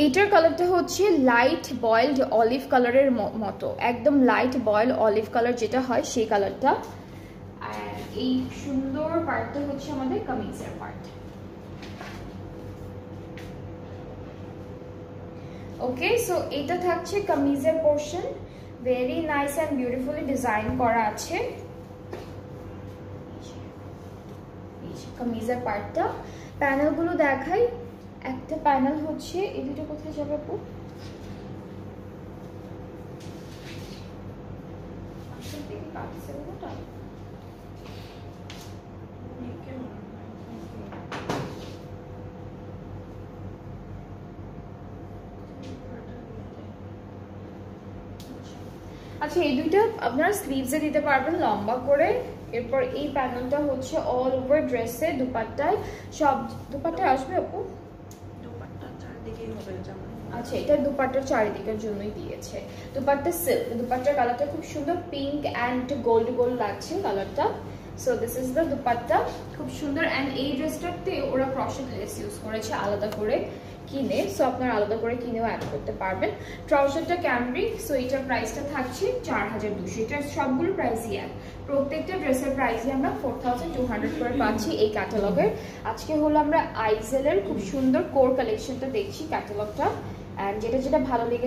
এটার কালারটা হচ্ছে লাইট বয়েলড অলিভ কালারের মতো, একদম লাইট বয়েলড অলিভ কালার যেটা হয় সেই কালারটা। আর এই সুন্দর পার্টটা হচ্ছে আমাদের কামিজের পার্ট। ওকে, সো এটা থাকছে কামিজের portion, very nice and beautifully design করা আছে কামিজের পার্টটা। প্যানেলগুলো দেখাই, একটা প্যানেল হচ্ছে, এই দুটো কোথায় যাবে আপু? আচ্ছা, এই দুইটা আপনারা স্লিভসে দিতে পারবেন লম্বা করে। এরপর এই প্যানেলটা হচ্ছে অল ওভার ড্রেসে, দুপাট্টায় সব দুপাট্টায় আসবে আপু? আচ্ছা, এটা দুপাট্টার চারিদিকের জন্যই দিয়েছে। দুপাট্টা সিল্ক, দুপাট্টার কালারটা খুব সুন্দর, পিঙ্ক অ্যান্ড গোল্ড গোল্ড লাগছে কালারটা। So this is the dupatta, খুব সুন্দর। অ্যান্ড এই ড্রেসটাতে ওরা ক্রশেট লেস ইউজ করেছে আলাদা করে কিনে, সো আপনারা আলাদা করে কিনেও অ্যাড করতে পারবেন। ট্রাউজারটা ক্যামব্রিক, সো এটার প্রাইসটা থাকছে 4200। এটা সবগুলো প্রাইসই এক, প্রত্যেকটা ড্রেসের প্রাইসই আমরা 4200 করে পাচ্ছি এই ক্যাটালগের। আজকে হলো আমরা আইজেলের খুব সুন্দর কোর কালেকশনটা দেখছি ক্যাটালগটা, অ্যান্ড যেটা যেটা ভালো লেগে